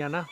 Mañana.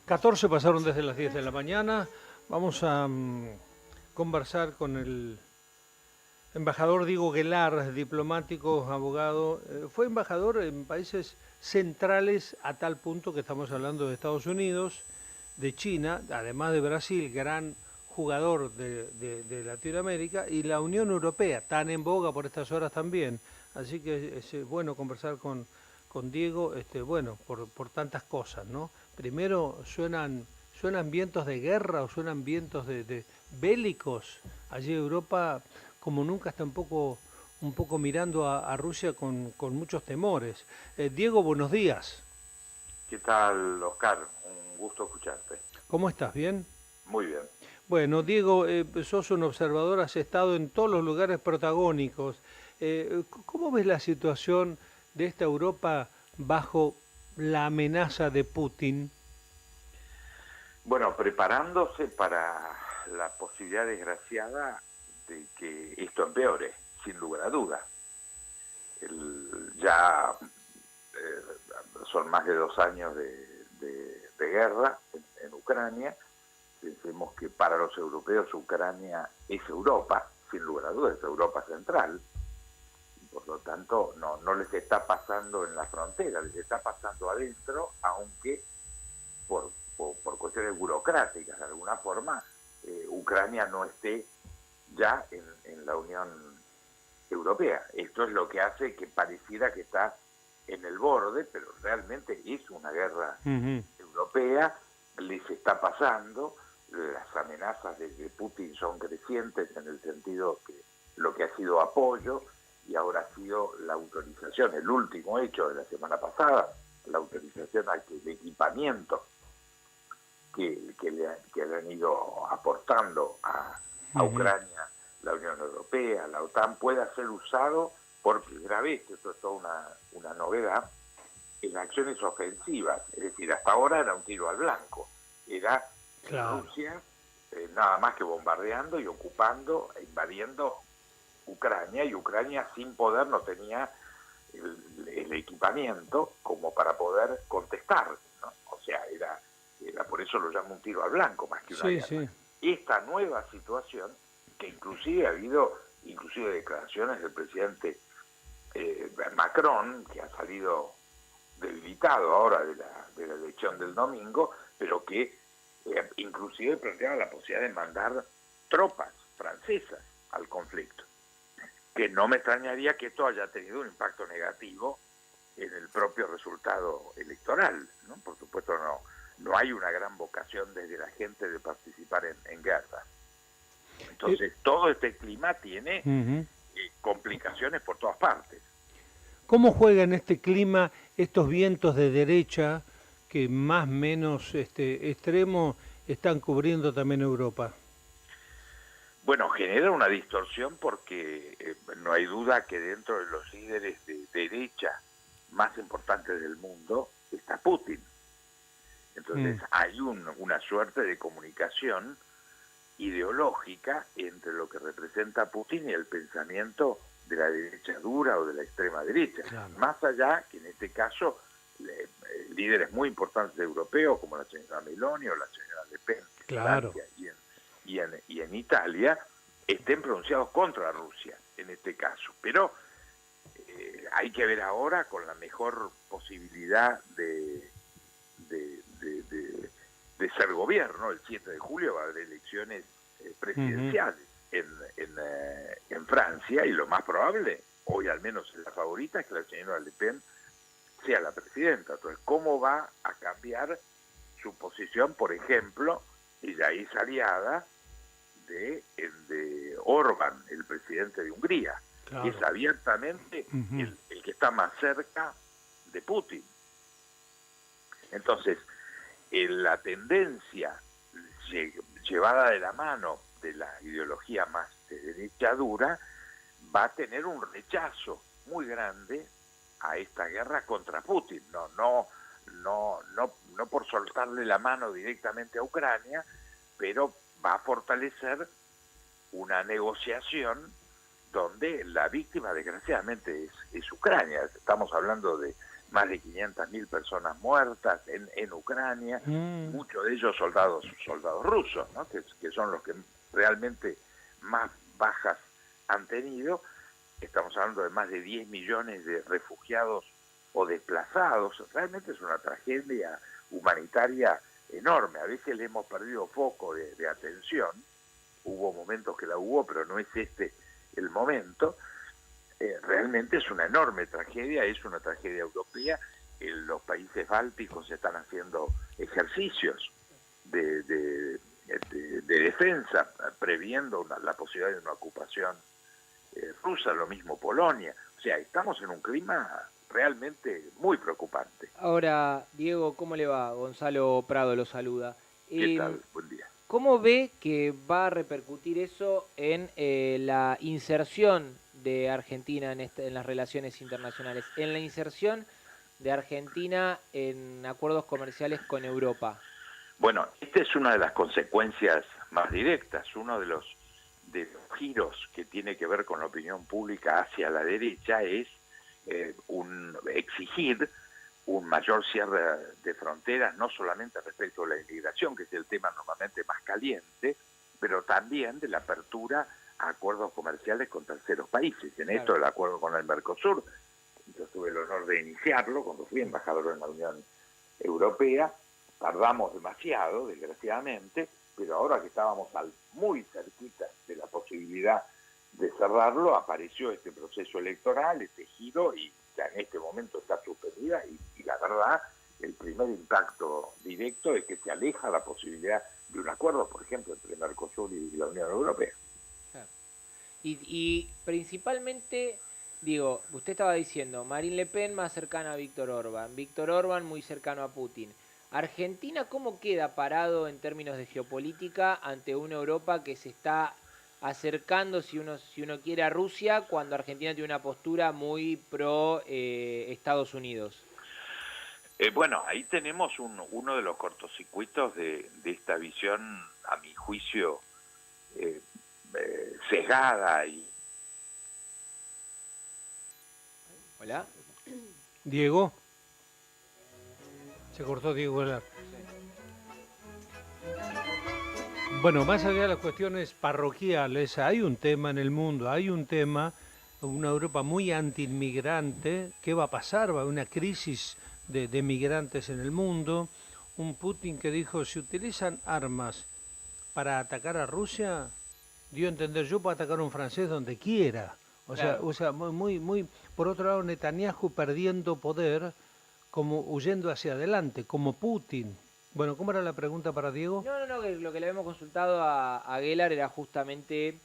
14 pasaron desde las 10 de la mañana. Vamos a conversar con el embajador Diego Guelar, diplomático, abogado. Fue embajador en países centrales a tal punto que estamos hablando de Estados Unidos, de China, además de Brasil, gran jugador de Latinoamérica, y la Unión Europea, tan en boga por estas horas también. Así que es bueno conversar con Diego, bueno, por tantas cosas, ¿no? Primero, ¿suenan vientos de guerra o suenan vientos de bélicos? Allí Europa, como nunca, está un poco mirando a Rusia con muchos temores. Diego, buenos días. ¿Qué tal, Oscar? Un gusto escucharte. ¿Cómo estás? ¿Bien? Muy bien. Bueno, Diego, sos un observador, has estado en todos los lugares protagónicos. ¿Cómo ves la situación de esta Europa bajo la amenaza de Putin? Bueno, preparándose para la posibilidad desgraciada de que esto empeore, sin lugar a duda. Ya son más de 2 años de guerra en Ucrania. Pensemos que para los europeos Ucrania es Europa, sin lugar a dudas, es Europa central. Por lo tanto, no les está pasando en la frontera, les está pasando adentro, aunque por cuestiones burocráticas, de alguna forma, Ucrania no esté ya en la Unión Europea. Esto es lo que hace que pareciera que está en el borde, pero realmente es una guerra europea, les está pasando, las amenazas de Putin son crecientes en el sentido que lo que ha sido apoyo y ahora ha sido la autorización, el último hecho de la semana pasada, la autorización a que el equipamiento que le han ido aportando a Ucrania, la Unión Europea, la OTAN, pueda ser usado por primera vez, esto es toda una novedad, en acciones ofensivas. Es decir, hasta ahora era un tiro al blanco, era Claro. Rusia nada más que bombardeando y ocupando e invadiendo Ucrania, y Ucrania sin poder no tenía el equipamiento como para poder contestar, ¿no? O sea, era por eso lo llamo un tiro al blanco más que una Sí, guerra. sí. Esta nueva situación, que inclusive ha habido declaraciones del presidente Macron, que ha salido debilitado ahora de la elección del domingo, pero que inclusive planteaba la posibilidad de mandar tropas francesas al conflicto, que no me extrañaría que esto haya tenido un impacto negativo en el propio resultado electoral, ¿no? Por supuesto no hay una gran vocación desde la gente de participar en guerra. Entonces todo este clima tiene complicaciones por todas partes. ¿Cómo juega en este clima estos vientos de derecha que más o menos extremo están cubriendo también Europa? Bueno, genera una distorsión porque no hay duda que dentro de los líderes de derecha más importantes del mundo está Putin. Entonces hay una suerte de comunicación ideológica entre lo que representa Putin y el pensamiento de la derecha dura o de la extrema derecha. Claro. Más allá que en este caso líderes muy importantes europeos como la señora Meloni o la señora Le Pen en Claro. Francia y en Italia estén pronunciados contra Rusia en este caso. Pero hay que ver ahora con la mejor posibilidad de ser gobierno. El 7 de julio va a haber elecciones presidenciales. en Francia, y lo más probable, hoy al menos es la favorita, es que la señora Le Pen sea la presidenta. Entonces, ¿cómo va a cambiar su posición, por ejemplo, y ya es aliada de Orbán, el presidente de Hungría, que es Claro. abiertamente el que está más cerca de Putin? Entonces, la tendencia llevada de la mano de la ideología más de derecha dura va a tener un rechazo muy grande a esta guerra contra Putin. No por soltarle la mano directamente a Ucrania, pero va a fortalecer una negociación donde la víctima desgraciadamente es Ucrania. Estamos hablando de más de 500.000 personas muertas en Ucrania, muchos de ellos soldados rusos, ¿no? que son los que realmente más bajas han tenido. Estamos hablando de más de 10 millones de refugiados o desplazados. Realmente es una tragedia humanitaria enorme. A veces le hemos perdido foco de atención. Hubo momentos que la hubo, pero no es este el momento. Realmente es una enorme tragedia, es una tragedia europea. En los países bálticos se están haciendo ejercicios de defensa, previendo la posibilidad de una ocupación rusa, lo mismo Polonia. O sea, estamos en un clima realmente muy preocupante. Ahora, Diego, ¿cómo le va? Gonzalo Prado lo saluda. ¿Qué tal? Buen día. ¿Cómo ve que va a repercutir eso en la inserción de Argentina en las relaciones internacionales, en la inserción de Argentina en acuerdos comerciales con Europa? Bueno, esta es una de las consecuencias más directas, uno de los giros que tiene que ver con la opinión pública hacia la derecha es exigir un mayor cierre de fronteras, no solamente respecto a la inmigración, que es el tema normalmente más caliente, pero también de la apertura a acuerdos comerciales con terceros países. En esto el acuerdo con el Mercosur, yo tuve el honor de iniciarlo cuando fui embajador en la Unión Europea. Tardamos demasiado, desgraciadamente, pero ahora que estábamos muy cerquita de la posibilidad de cerrarlo, apareció este proceso electoral, este giro, y ya en este momento está suspendida, y la verdad, el primer impacto directo es que se aleja la posibilidad de un acuerdo, por ejemplo, entre Mercosur y la Unión Europea. Claro. Y principalmente, digo, usted estaba diciendo, Marine Le Pen más cercana a Víctor Orbán muy cercano a Putin. Argentina, ¿cómo queda parado en términos de geopolítica ante una Europa que se está acercando, si uno quiere, a Rusia, cuando Argentina tiene una postura muy pro Estados Unidos? Bueno, ahí tenemos uno de los cortocircuitos de esta visión, a mi juicio, sesgada y... ¿Hola? Diego. Se cortó Diego Velar. Bueno, más allá de las cuestiones parroquiales, hay un tema en el mundo, hay un tema, una Europa muy anti-inmigrante. ¿Qué va a pasar? Va a haber una crisis de migrantes en el mundo. Un Putin que dijo, si utilizan armas para atacar a Rusia, dio a entender, yo puedo atacar a un francés donde quiera. O sea, muy. Por otro lado, Netanyahu perdiendo poder, como huyendo hacia adelante, como Putin. Bueno, ¿cómo era la pregunta para Diego? No, que lo que le habíamos consultado a Gellar era justamente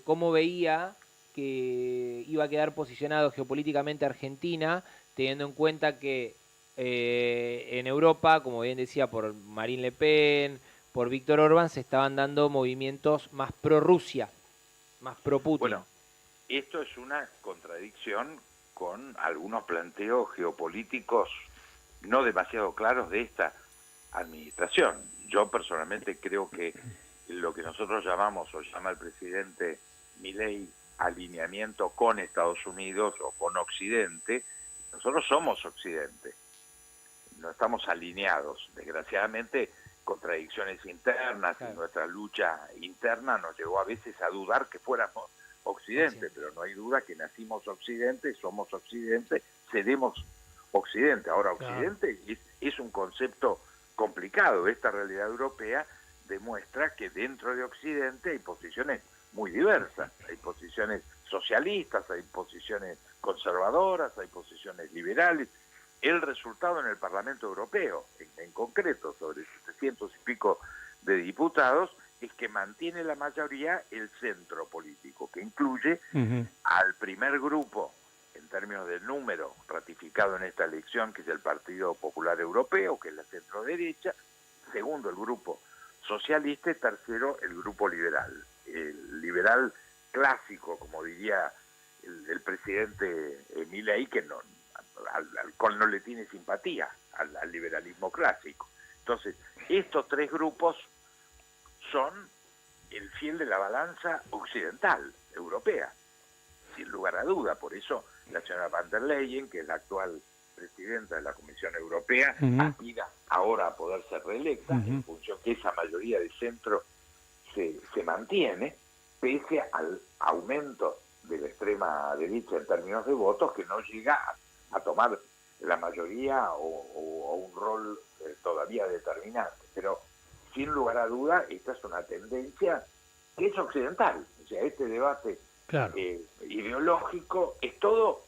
cómo veía que iba a quedar posicionado geopolíticamente Argentina, teniendo en cuenta que en Europa, como bien decía, por Marine Le Pen, por Víctor Orbán, se estaban dando movimientos más pro-Rusia, más pro-Putin. Bueno, esto es una contradicción con algunos planteos geopolíticos no demasiado claros de esta administración. Yo personalmente creo que lo que nosotros llamamos, o llama el presidente Milei, alineamiento con Estados Unidos o con Occidente, nosotros somos Occidente, no estamos alineados. Desgraciadamente, contradicciones internas y nuestra lucha interna nos llevó a veces a dudar que fuéramos Occidente, pero no hay duda que nacimos Occidente, somos Occidente, seremos Occidente. Ahora, Occidente es un concepto complicado. Esta realidad europea demuestra que dentro de Occidente hay posiciones muy diversas. Hay posiciones socialistas, hay posiciones conservadoras, hay posiciones liberales. El resultado en el Parlamento Europeo, en concreto, sobre 700 y pico de diputados, es que mantiene la mayoría el centro político, que incluye al primer grupo, en términos del número ratificado en esta elección, que es el Partido Popular Europeo, que es la centro-derecha, segundo el grupo socialista y tercero el grupo liberal. El liberal clásico, como diría el presidente Milei, que no, al cual no le tiene simpatía al liberalismo clásico. Entonces, estos tres grupos son el fiel de la balanza occidental, europea, sin lugar a duda. Por eso la señora van der Leyen, que es la actual presidenta de la Comisión Europea, aspira ahora a poder ser reelecta, en función que esa mayoría de centro se mantiene, pese al aumento de la extrema derecha en términos de votos, que no llega a tomar la mayoría o un rol todavía determinante. Pero sin lugar a duda, esta es una tendencia que es occidental. O sea, este debate ideológico es todo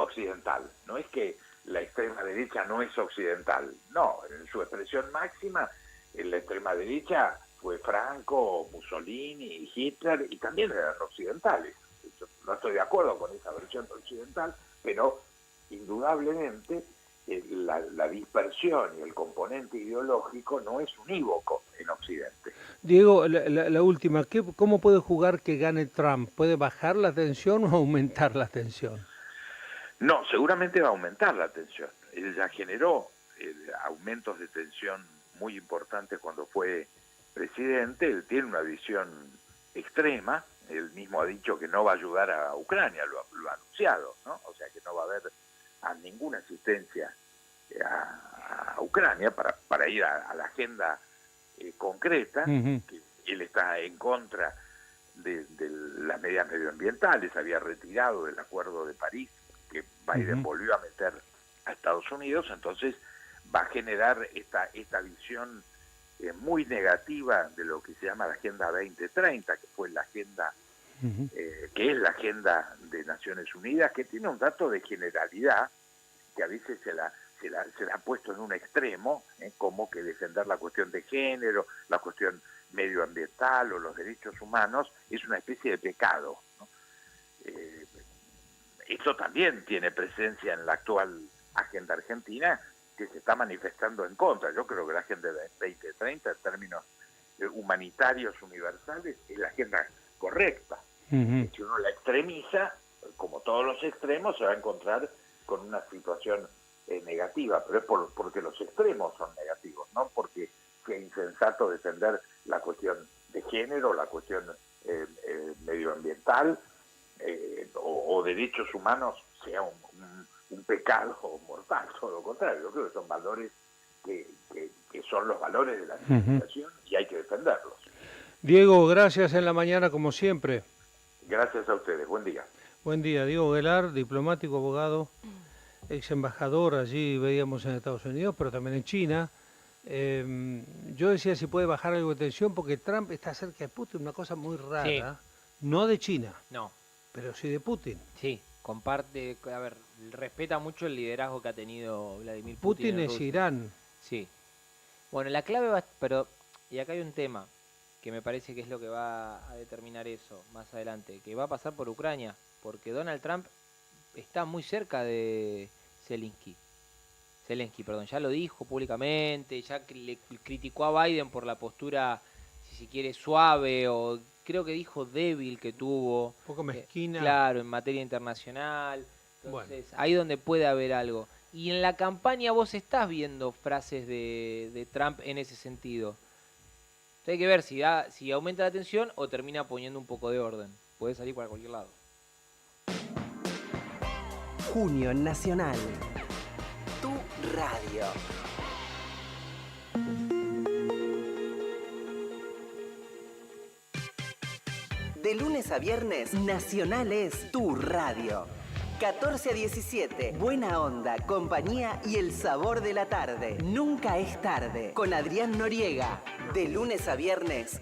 occidental. No es que la extrema derecha no es occidental. No, en su expresión máxima, en la extrema derecha fue Franco, Mussolini, Hitler, y también eran occidentales. Yo no estoy de acuerdo con esa versión occidental, pero indudablemente la dispersión y el componente ideológico no es unívoco en Occidente. Diego, la última, ¿cómo puede jugar que gane Trump? ¿Puede bajar la tensión o aumentar la tensión? No, seguramente va a aumentar la tensión. Él ya generó aumentos de tensión muy importantes cuando fue presidente. Él tiene una visión extrema. Él mismo ha dicho que no va a ayudar a Ucrania, lo ha anunciado, ¿no? O sea que no va a haber ninguna asistencia a Ucrania para ir a la agenda concreta, que él está en contra de las medidas medioambientales, había retirado del Acuerdo de París, que Biden volvió a meter a Estados Unidos. Entonces va a generar esta visión muy negativa de lo que se llama la Agenda 2030, que fue la agenda que es la agenda de Naciones Unidas, que tiene un dato de generalidad que a veces se la ha puesto en un extremo, como que defender la cuestión de género, la cuestión medioambiental o los derechos humanos es una especie de pecado, ¿no? Eso también tiene presencia en la actual agenda argentina, que se está manifestando en contra. Yo creo que la Agenda 2030, en términos humanitarios universales, es la agenda correcta. Si uno la extremiza, como todos los extremos, se va a encontrar con una situación negativa, pero es porque los extremos son negativos, no porque sea insensato defender la cuestión de género, la cuestión medioambiental o derechos humanos sea un pecado mortal. Todo lo contrario, yo creo que son valores que son los valores de la civilización y hay que defenderlos. Diego, gracias en la mañana como siempre. Gracias a ustedes, buen día. Buen día, Diego Guelar, diplomático, abogado, ex embajador allí, veíamos en Estados Unidos, pero también en China. Yo decía si puede bajar algo de tensión, porque Trump está cerca de Putin, una cosa muy rara, no de China, pero sí de Putin. Sí, comparte, a ver, respeta mucho el liderazgo que ha tenido Vladimir Putin en es Rusia. Irán. Sí. Bueno, la clave va, pero, y acá hay un tema que me parece que es lo que va a determinar eso más adelante, que va a pasar por Ucrania, porque Donald Trump está muy cerca de Zelensky, ya lo dijo públicamente, ya le criticó a Biden por la postura, si quiere, suave, o creo que dijo débil que tuvo. Un poco mezquina. Claro, en materia internacional. Entonces, ahí donde puede haber algo. Y en la campaña vos estás viendo frases de Trump en ese sentido. Entonces hay que ver si aumenta la tensión o termina poniendo un poco de orden. Puede salir para cualquier lado. Junio en Nacional. Tu radio. De lunes a viernes, Nacional es tu radio. 14 a 17, buena onda, compañía y el sabor de la tarde. Nunca es tarde. Con Adrián Noriega. De lunes a viernes,